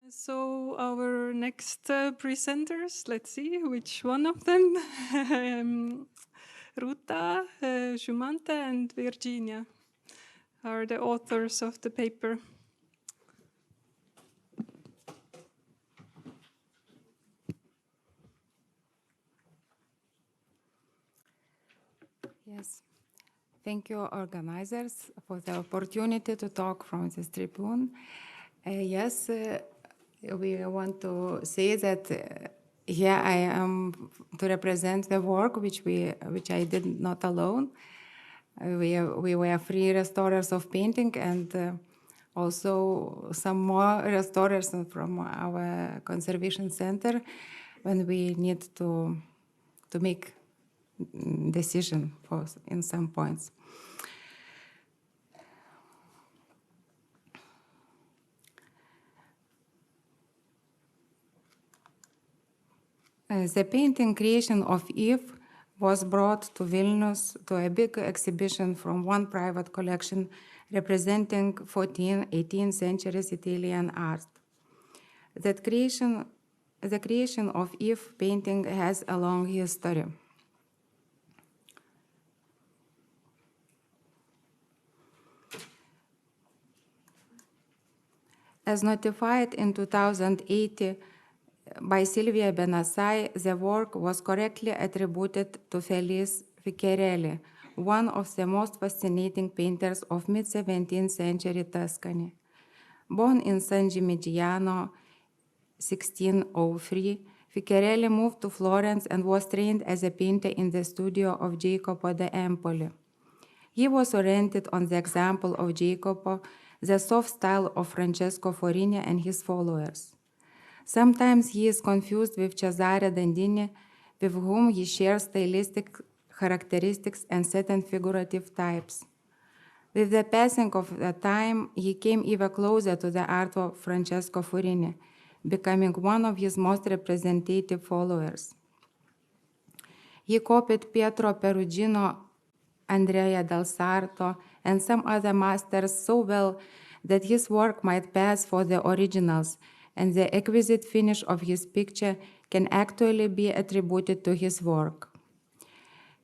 So our next presenters, let's see which one of them, Rūta, Žymantė, and Virginia are the authors of the paper. Yes. Thank you, organizers, for the opportunity to talk from this tribune. We want to say that here I am to represent the work which I did not alone. We were 3 restorers of painting and also some more restorers from our conservation center when we need to make decision in some points. The painting creation of Eve was brought to Vilnius to a big exhibition from one private collection representing 14th, 18th centuries Italian art. The creation of Eve painting has a long history. As notified in 2008 by Silvia Benasai, the work was correctly attributed to Felice Ficarelli, one of the most fascinating painters of mid-17th century Tuscany. Born in San Gimignano, 1603, Ficarelli moved to Florence and was trained as a painter in the studio of Jacopo da Empoli. He was oriented on the example of Jacopo, the soft style of Francesco Forini and his followers. Sometimes he is confused with Cesare Dandini, with whom he shares stylistic characteristics and certain figurative types. With the passing of the time, he came even closer to the art of Francesco Forini, becoming one of his most representative followers. He copied Pietro Perugino, Andrea del Sarto, and some other masters so well that his work might pass for the originals, and the exquisite finish of his picture can actually be attributed to his work.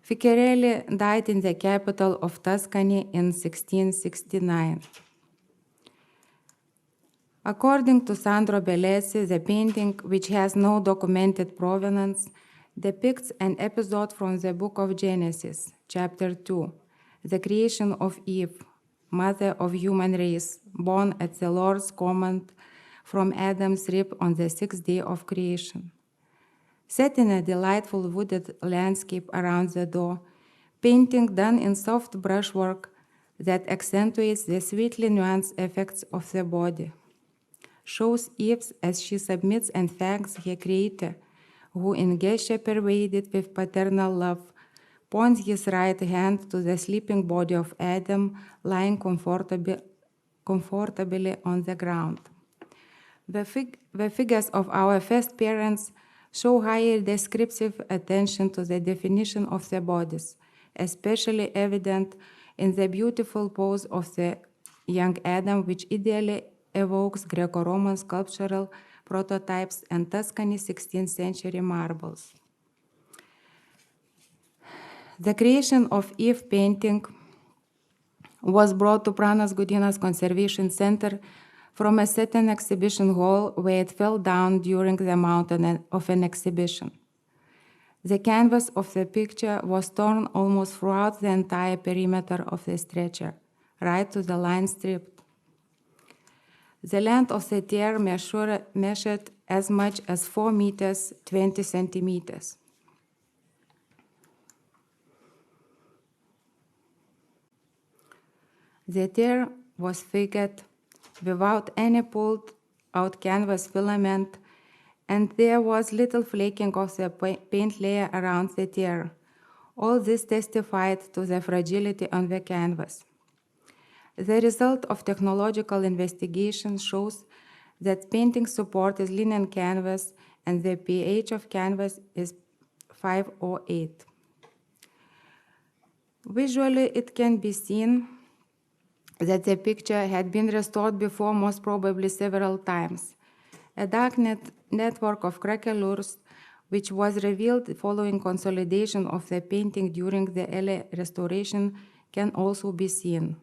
Ficarelli died in the capital of Tuscany in 1669. According to Sandro Bellesi, the painting, which has no documented provenance, depicts an episode from the book of Genesis, chapter 2, the creation of Eve, mother of human race, born at the Lord's command from Adam's rib on the 6th day of creation. Set in a delightful wooded landscape around the door, painting done in soft brushwork that accentuates the sweetly nuanced effects of the body, shows Eve as she submits and thanks her Creator, who in gesture pervaded with paternal love, points his right hand to the sleeping body of Adam lying comfortably on the ground. The figures of our first parents show higher descriptive attention to the definition of the bodies, especially evident in the beautiful pose of the young Adam, which ideally evokes Greco-Roman sculptural prototypes and Tuscany 16th century marbles. The creation of Eve painting was brought to Pranas Gudinas Conservation Center from a certain exhibition hall where it fell down during the mountain of an exhibition. The canvas of the picture was torn almost throughout the entire perimeter of the stretcher, right to the line strip. The length of the tear measured as much as 4 meters, 20 centimeters. The tear was figured without any pulled out canvas filament, and there was little flaking of the paint layer around the tear. All this testified to the fragility on the canvas. The result of technological investigation shows that painting support is linen canvas and the pH of canvas is 508. Visually, it can be seen that the picture had been restored before, most probably several times. A dark network of craquelures, which was revealed following consolidation of the painting during the early restoration, can also be seen.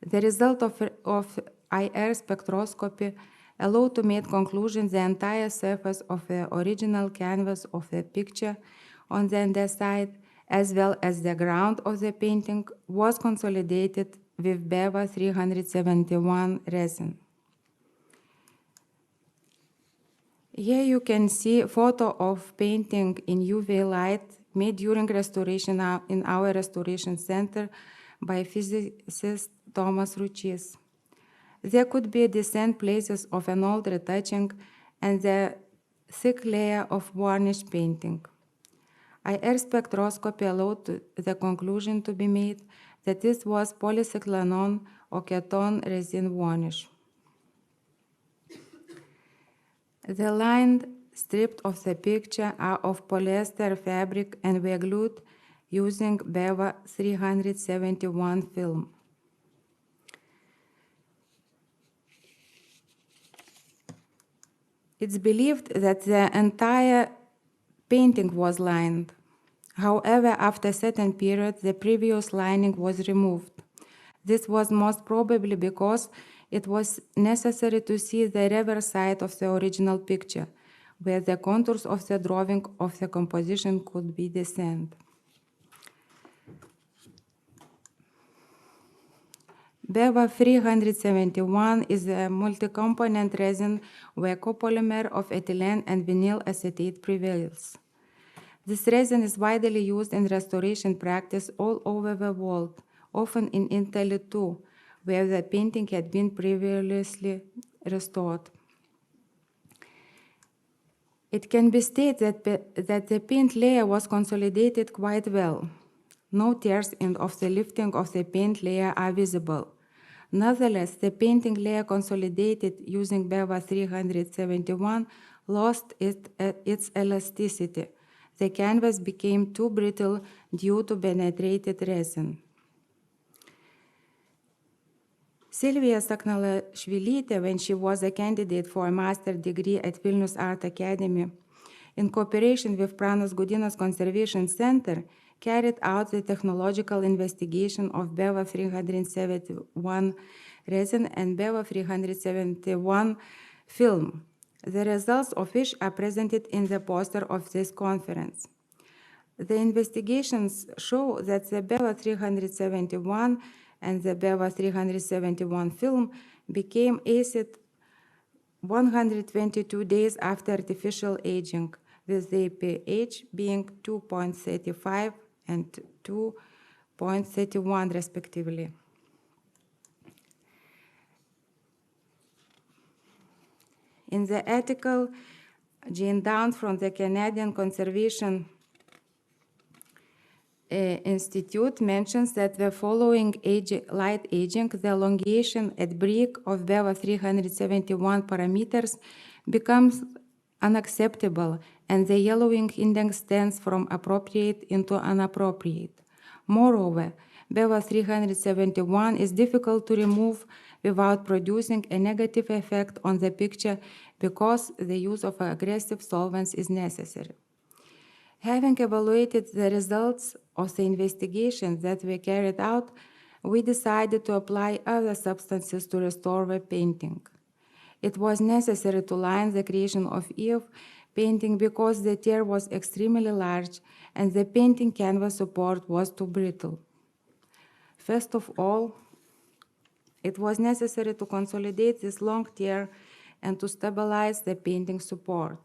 The result of IR spectroscopy allowed to make conclusions the entire surface of the original canvas of the picture on the underside, as well as the ground of the painting, was consolidated with BEVA 371 resin. Here you can see a photo of painting in UV light made during restoration in our restoration center by physicist Tomas Ručys. There could be distant places of an old retouching and the thick layer of varnish painting. IR spectroscopy allowed the conclusion to be made that this was polycyclanone or ketone resin varnish. The lines stripped of the picture are of polyester fabric and were glued using BEVA 371 film. It's believed that the entire painting was lined. However, after a certain period, the previous lining was removed. This was most probably because it was necessary to see the reverse side of the original picture, where the contours of the drawing of the composition could be discerned. BEVA 371 is a multi-component resin where copolymer of ethylene and vinyl acetate prevails. This resin is widely used in restoration practice all over the world, often in Italy too, where the painting had been previously restored. It can be stated that the paint layer was consolidated quite well. No tears of the lifting of the paint layer are visible. Nonetheless, the painting layer consolidated using BEVA 371 lost its elasticity. The canvas became too brittle due to penetrated resin. Silvija Saknalašvilytė, when she was a candidate for a master's degree at Vilnius Art Academy, in cooperation with Pranas Gudinas Conservation Center, carried out the technological investigation of BEVA 371 resin and BEVA 371 film, the results of which are presented in the poster of this conference. The investigations show that the BEVA 371 and the BEVA 371 film became acid 122 days after artificial aging, with the pH being 2.35 and 2.31 respectively. In the article, Jane Down from the Canadian Conservation Institute mentions that the following light aging, the elongation at break of BEVA 371 parameters becomes unacceptable, and the yellowing index stands from appropriate into inappropriate. Moreover, BEVA 371 is difficult to remove without producing a negative effect on the picture because the use of aggressive solvents is necessary. Having evaluated the results of the investigations that were carried out, we decided to apply other substances to restore the painting. It was necessary to line the creation of Eve painting because the tear was extremely large and the painting canvas support was too brittle. First of all, it was necessary to consolidate this long tear and to stabilize the painting support.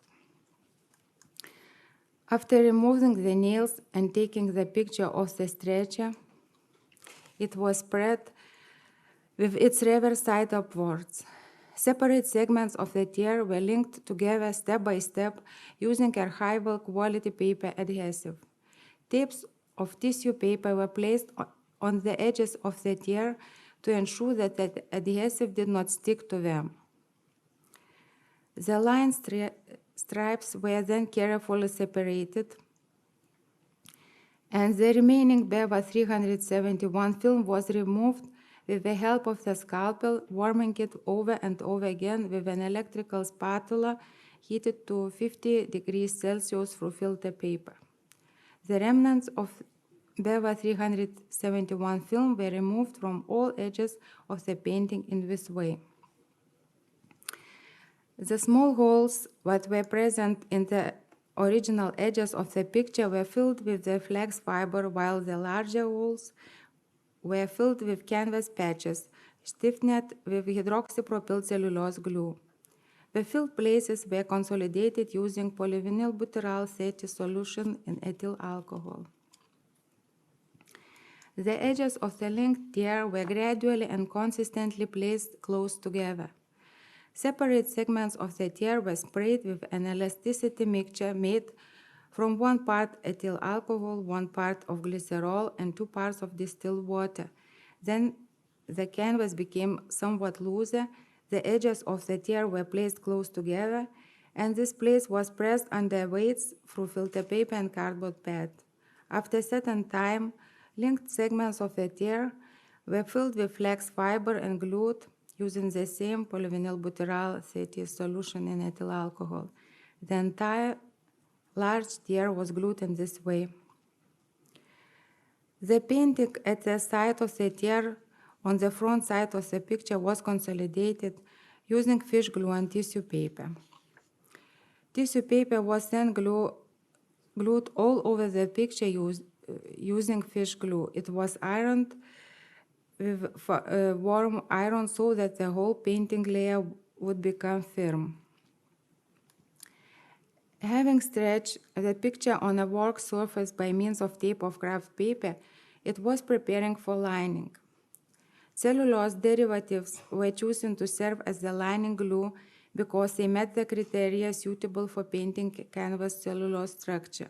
After removing the nails and taking the picture of the stretcher, it was spread with its reverse side upwards. Separate segments of the tear were linked together step by step using archival quality paper adhesive. Tapes of tissue paper were placed on the edges of the tear to ensure that the adhesive did not stick to them. The line stripes were then carefully separated, and the remaining BEVA 371 film was removed with the help of the scalpel, warming it over and over again with an electrical spatula heated to 50 degrees Celsius through filter paper. The remnants of BEVA 371 film were removed from all edges of the painting in this way. The small holes that were present in the original edges of the picture were filled with the flax fiber, while the larger holes were filled with canvas patches, stiffened with hydroxypropyl cellulose glue. The filled places were consolidated using polyvinyl butyral 30 solution in ethyl alcohol. The edges of the linked tear were gradually and consistently placed close together. Separate segments of the tear were sprayed with an elasticity mixture made from 1 part ethyl alcohol, 1 part of glycerol, and 2 parts of distilled water. Then the canvas became somewhat looser, the edges of the tear were placed close together, and this place was pressed under weights through filter paper and cardboard pad. After a certain time, linked segments of the tear were filled with flax fiber and glued using the same polyvinyl butyral 30 solution in ethyl alcohol. The entire large tear was glued in this way. The painting at the side of the tear on the front side of the picture was consolidated using fish glue and tissue paper. Tissue paper was then glued all over the picture using fish glue. It was ironed with warm iron so that the whole painting layer would become firm. Having stretched the picture on a work surface by means of tape of craft paper, it was preparing for lining. Cellulose derivatives were chosen to serve as the lining glue because they met the criteria suitable for painting canvas cellulose structure.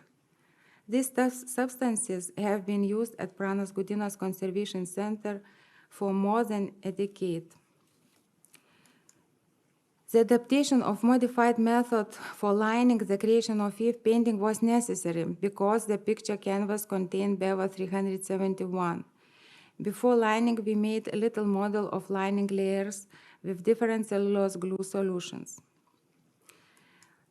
These substances have been used at Pranas Gudinas Conservation Center for more than a decade. The adaptation of modified method for lining the creation of Eve painting was necessary because the picture canvas contained BEVA 371. Before lining, we made a little model of lining layers with different cellulose glue solutions.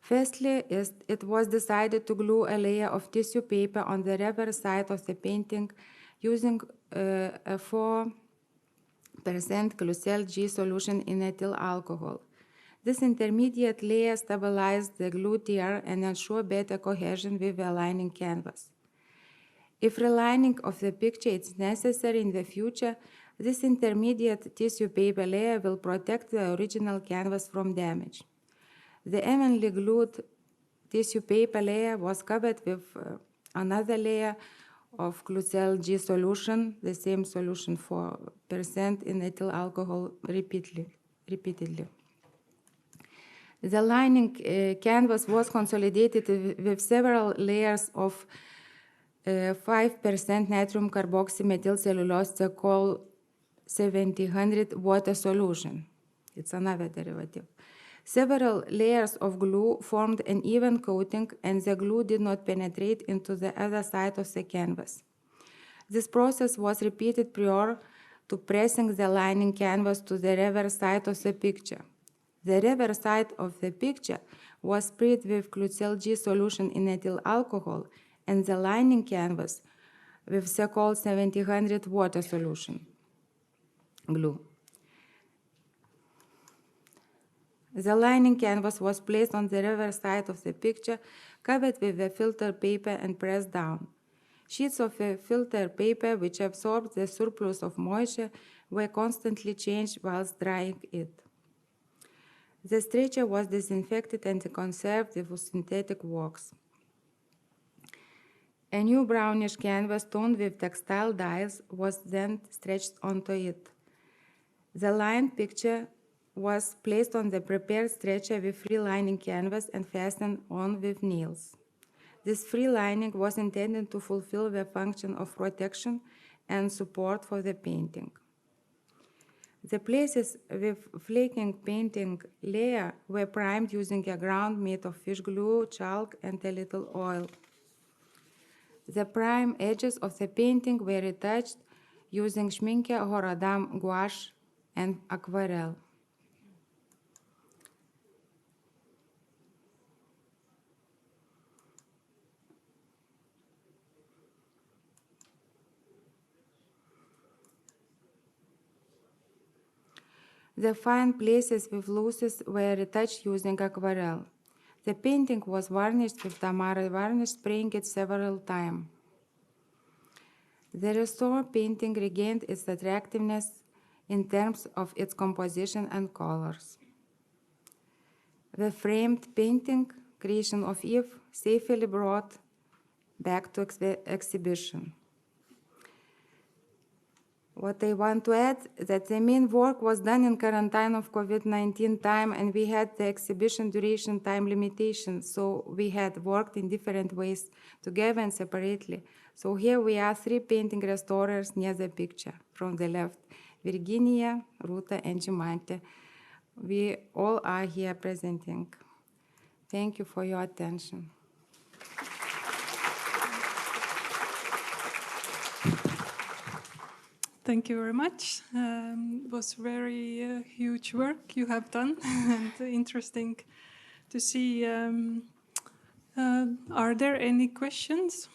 Firstly, it was decided to glue a layer of tissue paper on the reverse side of the painting using a 4% Klucel G solution in ethyl alcohol. This intermediate layer stabilized the glue tear and ensured better cohesion with the lining canvas. If relining of the picture is necessary in the future, this intermediate tissue paper layer will protect the original canvas from damage. The evenly glued tissue paper layer was covered with another layer of Klucel G solution, the same solution 4% in ethyl alcohol repeatedly. The lining canvas was consolidated with several layers of 5% natrium carboxymethyl cellulose called 1700 water solution. It's another derivative. Several layers of glue formed an even coating, and the glue did not penetrate into the other side of the canvas. This process was repeated prior to pressing the lining canvas to the reverse side of the picture. The reverse side of the picture was sprayed with Klucel G solution in ethyl alcohol, and the lining canvas with the called 1700 water solution glue. The lining canvas was placed on the reverse side of the picture, covered with the filter paper and pressed down. Sheets of filter paper, which absorbed the surplus of moisture, were constantly changed whilst drying it. The stretcher was disinfected and conserved with synthetic wax. A new brownish canvas toned with textile dyes was then stretched onto it. The lined picture was placed on the prepared stretcher with free lining canvas and fastened on with nails. This free lining was intended to fulfill the function of protection and support for the painting. The places with flaking painting layer were primed using a ground made of fish glue, chalk, and a little oil. The prime edges of the painting were retouched using Schminke Horadam gouache and aquarelle. The fine places with looses were retouched using aquarelle. The painting was varnished with Tamara varnish, spraying it several times. The restored painting regained its attractiveness in terms of its composition and colors. The framed painting, Creation of Eve, safely brought back to exhibition. What I want to add, that the main work was done in quarantine of COVID-19 time, and we had the exhibition duration time limitation, so we had worked in different ways, together and separately. So here we are 3 painting restorers near the picture. From the left, Virginia, Rūta, and Žymantė. We all are here presenting. Thank you for your attention. Thank you very much. It was very huge work you have done and interesting to see. Are there any questions?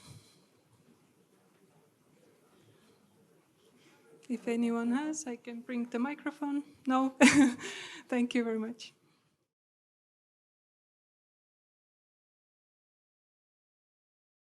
If anyone has, I can bring the microphone. No? Thank you very much.